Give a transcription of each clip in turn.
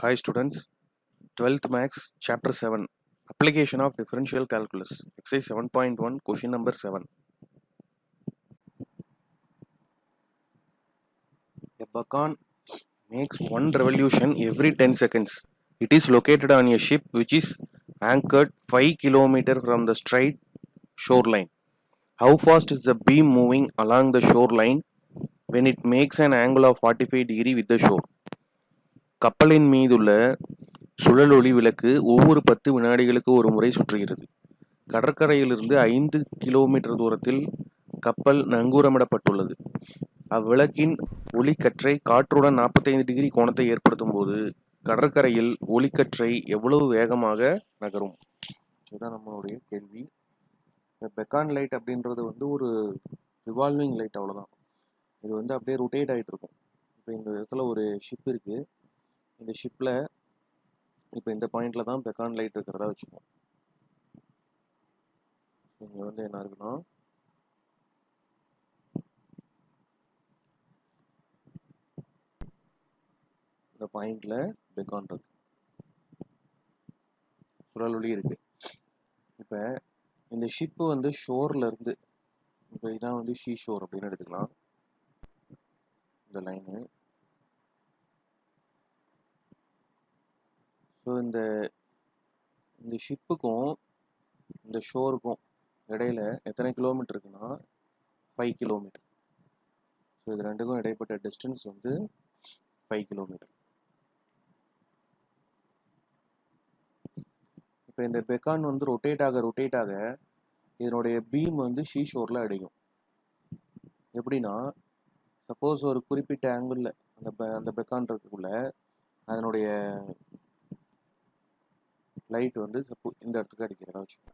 Hi students, 12th Max, Chapter 7, Application of Differential Calculus, Exercise 7.1, Question number 7. A beacon makes one revolution every 10 seconds. It is located on a ship which is anchored 5 km from the straight shoreline. How fast is the beam moving along the shoreline when it makes an angle of 45 degree with the shore? கப்பலின் மீதுள்ள சுழலொளி விளக்கு ஒவ்வொரு 10 வினாடிகளுக்கு ஒரு முறை சுற்றுகிறது. கடற்கரையிலிருந்து 5 kilometre தூரத்தில் கப்பல் நங்கூரமிடப்பட்டுள்ளது. அவ்விளக்கின் ஒளிக்கற்றை காற்றுடன் 45 டிகிரி கோணத்தை ஏற்படுத்தும் போது கடற்கரையில் ஒளிக்கற்றை எவ்வளவு வேகமாக நகரும்? இதுதான் நம்மளுடைய கேள்வி. பெக்கான் லைட் அப்படின்றது ஒரு ரிவால்விங் லைட், அவ்வளோதான். இது அப்படியே ரொட்டேட் ஆகிட்டு இருக்கும். இப்போ இந்த இடத்துல ஒரு ஷிப் இருக்குது. இந்த ஷிப்பில் இப்போ இந்த பாயிண்டில் தான் பெக்கான் லைட் இருக்கிறதா வச்சுப்போம். இங்கே என்ன இருக்குன்னா, இந்த பாயிண்டில் பெக்கான் இருக்கு, சுழலொளி இருக்குது. இப்போ இந்த ஷிப்பு ஷோரில் இருந்து, இப்போ இதான் ஷீ ஷோர் அப்படின்னு எடுத்துக்கலாம். இந்த லைனு. ஸோ இந்த ஷிப்புக்கும் இந்த ஷோருக்கும் இடையில எத்தனை கிலோமீட்டர் இருக்குன்னா 5 கிலோமீட்டர். ஸோ இது ரெண்டுக்கும் இடைப்பட்ட டிஸ்டன்ஸ் 5 கிலோமீட்டர். இப்போ இந்த பெக்கான் ரொட்டேட் ஆக இதனுடைய பீம் ஷீ ஷோரில் அடிக்கும். எப்படின்னா, சப்போஸ் ஒரு குறிப்பிட்ட ஆங்கிளில் அந்த பெக்கான் இருக்குள்ள அதனுடைய லைட் இந்த இடத்துக்கு அடிக்கிறதா வச்சுக்கோங்க.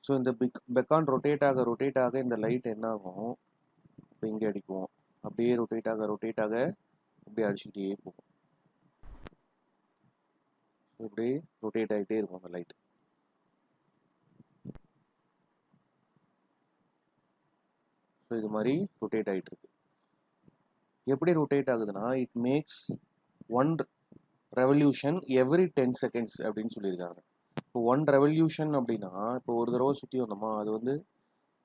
ஸோ இந்த பெக்கான் ரொட்டேட் ஆக இந்த லைட் என்ன ஆகும், இப்போ இங்கே அடிக்கும், அப்படியே ரொட்டேட் ஆக அப்படியே அடிச்சுக்கிட்டே போகும். இப்படியே ரொட்டேட் ஆகிட்டே இருக்கும் அந்த லைட். ஸோ இது மாதிரி ரொட்டேட் ஆகிட்டு இருக்கு. எப்படி ரொட்டேட் ஆகுதுன்னா, it makes one revolution every 10 seconds அப்படின்னு சொல்லியிருக்காங்க. இப்போ 1 ரெவல்யூஷன் அப்படின்னா, இப்போ ஒரு தடவை சுற்றி வந்தோமா, அது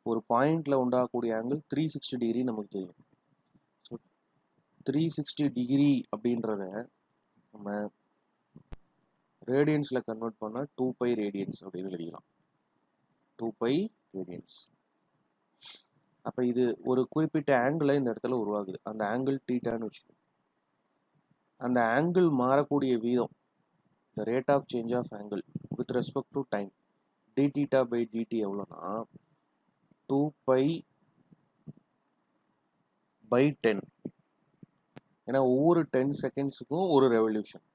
ஒரு பாயிண்ட்ல உண்டாகக்கூடிய ஆங்கிள் 360 டிகிரி நமக்கு தெரியும். ஸோ 360 டிகிரி அப்படின்றத நம்ம ரேடியன்ஸில் கன்வெர்ட் பண்ணால் 2π ரேடியன்ஸ் அப்படின்னு எழுதிக்கலாம். 2π ரேடியன்ஸ். அப்போ இது ஒரு குறிப்பிட்ட ஆங்கிளை இந்த இடத்துல உருவாகுது. அந்த ஆங்கிள் தீட்டான்னு வச்சுக்கோங்க. அந்த ஆங்கிள் மாறக்கூடிய வீதம், the rate of change of angle with respect to time, d theta by dt எவ்வளோனா 2π by 10. ஏன்னா ஒவ்வொரு 10 செகண்ட்ஸுக்கும் ஒரு ரெவல்யூஷன்,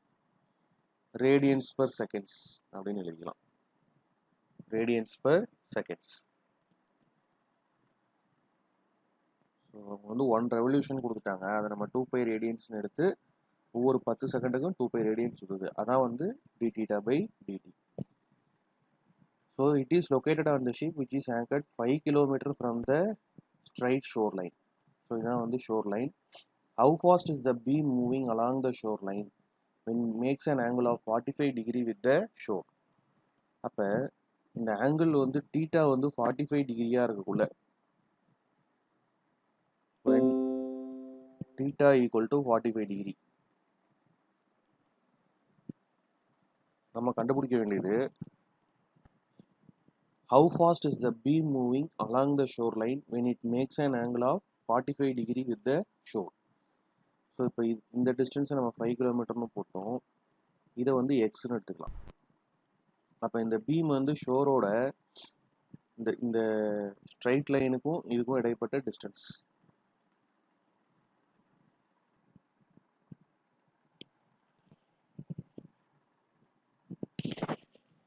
ரேடியன்ஸ் பர் செகண்ட்ஸ் அப்படின்னு எழுதிக்கலாம். Radians per seconds. ஸோ அவங்க 1 ரெவல்யூஷன் கொடுத்துட்டாங்க. அதை நம்ம 2π ரேடியன்ஸ்னு எடுத்து ஒவ்வொரு 10 செகண்டுக்கும் 2π ரேடியன்ஸ் வருது. அதான் d theta by dt. So it is located on the ship which is anchored 5 km from the straight shoreline. So இதான் shoreline. How fast is the beam moving along the shoreline when it makes an angle of 45 degree with the shore? அப்ப இந்த angle theta 45 டிகிரியா இருக்குள்ள, when theta equal to 45 degree, நம்ம கண்டுபிடிக்க வேண்டியது how fast is the beam moving along the shoreline when it makes an angle of 45 degree with the shore. So இப்போ இந்த டிஸ்டன்ஸை நம்ம 5 கிலோமீட்டர்னு போட்டோம். இதை எக்ஸ்ன்னு எடுத்துக்கலாம். அப்போ இந்த பீம் ஷோரோட இந்த ஸ்ட்ரைட் லைனுக்கும் இதுக்கும் இடைப்பட்ட டிஸ்டன்ஸ்.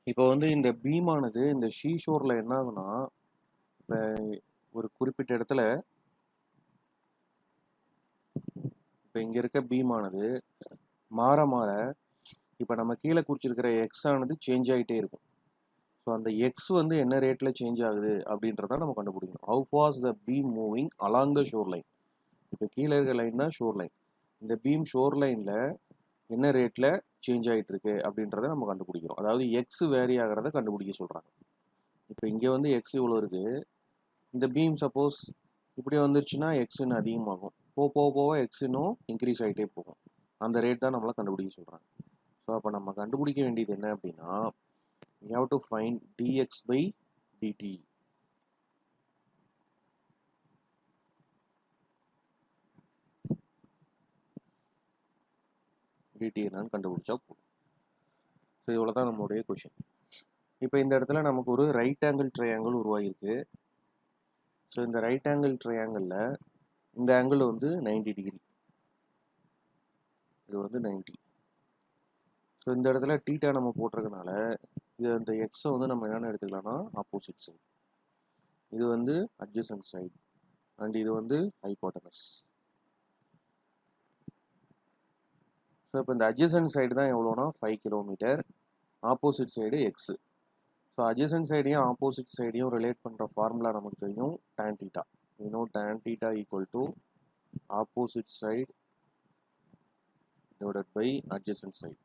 இப்போ இந்த பீமானது இந்த ஷீ ஷோரில் என்ன ஆகுனா, இப்போ ஒரு குறிப்பிட்ட இடத்துல இப்போ இங்கே இருக்க பீமானது மாற இப்போ நம்ம கீழே குறிச்சிருக்கிற எக்ஸ் ஆனது சேஞ்ச் ஆகிட்டே இருக்கும். ஸோ அந்த எக்ஸ் என்ன ரேட்டில் சேஞ்ச் ஆகுது அப்படின்றத நம்ம கண்டுபிடிக்கணும். How fast the beam moving along the shore line. இப்போ கீழே இருக்க லைன் தான் ஷோர் லைன். இந்த பீம் ஷோர் லைனில் என்ன ரேட்டில் சேஞ்ச் ஆகிட்டு இருக்கு அப்படின்றத நம்ம கண்டுபிடிக்கிறோம். அதாவது எக்ஸ் வேரி ஆகிறத கண்டுபிடிக்க சொல்கிறாங்க. இப்போ இங்கே வந்து எக்ஸ் இவ்வளோ இருக்குது. இந்த பீம் சப்போஸ் இப்படி வந்துருச்சுன்னா எக்ஸ்ன்னு அதிகமாகும். போக போக எக்ஸ் இன்னும் இன்க்ரீஸ் ஆகிட்டே போகும். அந்த ரேட் தான் நம்மளை கண்டுபிடிக்க சொல்கிறாங்க. ஸோ அப்போ நம்ம கண்டுபிடிக்க வேண்டியது என்ன அப்படின்னா, we have to find dx by dt. dt என்னன்னு கண்டுபிடிச்சா போதும். ஸோ இவ்வளோ தான் நம்மளுடைய கொஷின். இப்போ இந்த இடத்துல நமக்கு ஒரு ரைட் ஆங்கிள் ட்ரையாங்கிள் உருவாகிருக்கு. ஸோ இந்த ரைட் ஆங்கிள் ட்ரையாங்கிளில் இந்த ஆங்கிள் வந்து 90 டிகிரி, இது வந்து 90. ஸோ இந்த இடத்துல டீட்டா நம்ம போட்டிருக்கனால இது அந்த எக்ஸை வந்து நம்ம என்னென்ன எடுத்துக்கலாம்னா ஆப்போசிட் சைடு, இது வந்து அட்ஜசன்ட் சைடு அண்ட் இது வந்து ஹைபோட்டனஸ். ஸோ இப்போ இந்த அட்ஜசன்ட் சைடு தான் எவ்வளோனா 5 kilometre, opposite side x. So adjacent சைடையும் ஆப்போசிட் சைடையும் ரிலேட் பண்ணுற ஃபார்முலா நமக்கு தெரியும், tan theta. We know tan theta equal to opposite side divided by adjacent side.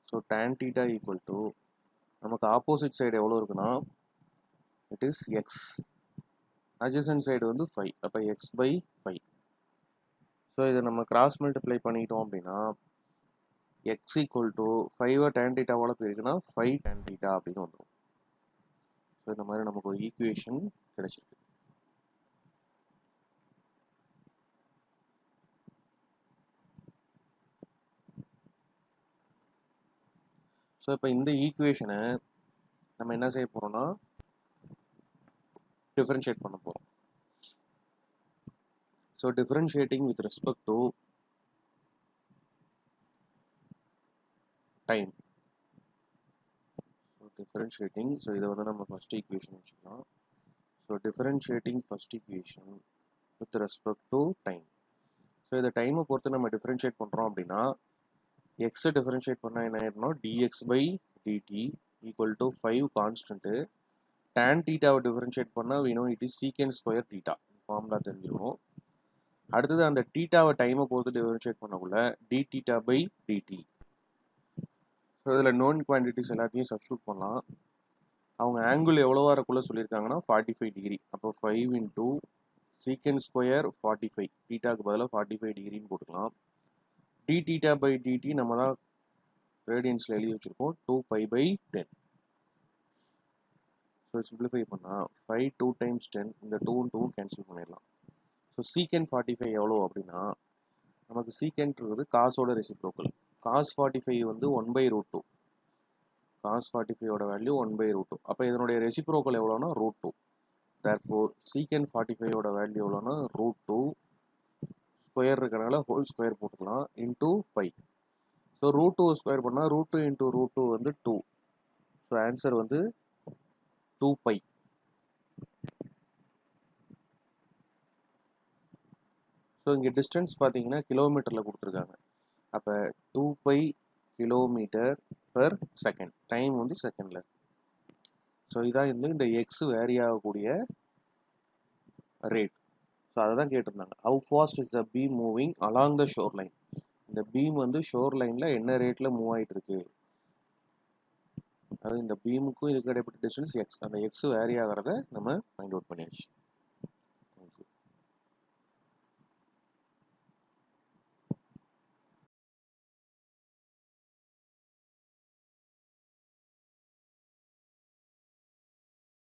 So tan theta equal to நமக்கு ஆப்போசிட் சைடு எவ்வளோ இருக்குன்னா it is X, adjacent side வந்து 5, அப்போ எக்ஸ் பை 5. ஸோ இதை நம்ம கிராஸ் மல்டிப்ளை பண்ணிட்டோம் அப்படின்னா X equal to 5 tan thetaவோட போயிருக்குன்னா 5 tan theta அப்படின்னு வந்துடும். ஸோ இந்த மாதிரி நமக்கு ஒரு ஈக்குவேஷன் கிடைச்சிருக்கு. ஸோ இப்போ இந்த ஈக்குவேஷனை நம்ம என்ன செய்ய போகிறோம்னா டிஃபரன்ஷியேட் பண்ண போகிறோம். So differentiating with respect to time. So differentiating, so இதை வந்து நம்ம ஃபர்ஸ்ட் ஈக்குவேஷன் வச்சுக்கலாம். So differentiating first equation with respect to time. So இதை டைமை பொறுத்து நம்ம டிஃபரன்ஷியேட் பண்ணுறோம் அப்படின்னா எக்ஸை டிஃபரன்ஷியேட் பண்ணால் என்ன ஆயிடும்னா dx by dt equal to 5 constant. tan தீட்டாவை டிஃபரன்ஷியேட் பண்ணால் we know it is secant square theta, formula தெரிஞ்சிருக்கும். அடுத்தது அந்த தீட்டாவை டைமை பொறுத்து டிஃபரன்ஷியேட் பண்ணக்குள்ள d theta by dt. So இதில் நோன் குவான்டிட்டிஸ் எல்லாத்தையும் சப்ஸ்டியூட் பண்ணலாம். அவங்க ஆங்கிள் எவ்வளோவா இருக்குள்ள சொல்லியிருக்காங்கன்னா 45 டிகிரி. அப்போ 5 இன்டூ சீக்கண்ட் ஸ்கொயர் 45, தீட்டாக்கு பதிலாக 45 டிகிரின்னு போட்டுக்கலாம். d theta by dt நம்ம தான் ரேடியன்ஸில் எழுதி வச்சுருக்கோம் 2π/10. ஸோ சிம்பிளிஃபை பண்ணால் 5 2 டைம்ஸ் 10, இந்த 2 2 கேன்சல் பண்ணிடலாம். ஸோ சீக்கண்ட் 45 எவ்வளோ அப்படின்னா நமக்கு சீக்கண்ட் இருக்குது காசோட ரெசிப்ரோக்கல். காஸ் 45 வந்து 1/√2, காஸ் 45ஓட வேல்யூ 1/√2. அப்போ இதனுடைய ரெசிப்ரோக்கல் எவ்வளோனா √2. தேர்ஃபோர் சீக்கண்ட் 45ஓட வேல்யூ எவ்வளோனா √2, ஸ்கொயர் இருக்கனால ஹோல் ஸ்கொயர் போட்டுக்கலாம், இன்டூ பை. ஸோ √2 ஸ்கொயர் பண்ணால் √2 இன்டூ √2 வந்து 2. ஸோ ஆன்சர் வந்து 2π. ஸோ இங்கே டிஸ்டன்ஸ் பார்த்தீங்கன்னா கிலோமீட்டரில் கொடுத்துருக்காங்க. அப்போ 2π கிலோமீட்டர் பெர் செகண்ட், டைம் வந்து செகண்டில். ஸோ இதான் இந்த எக்ஸ் வேரி ஆகக்கூடிய ரேட். ஸோ அதை தான் கேட்டிருந்தாங்க, how fast is the beam moving along the shore line. இந்த பீம் வந்து ஷோர் லைனில் என்ன ரேட்டில் மூவ் ஆகிட்டு இருக்கு. அதாவது இந்த பீமுக்கும் இதுக்கு இடைப்பட்ட டிஸ்டன்ஸ் எக்ஸ், அந்த எக்ஸ் வேரி ஆகிறத நம்ம ஃபைண்ட் அவுட் பண்ணியாச்சு.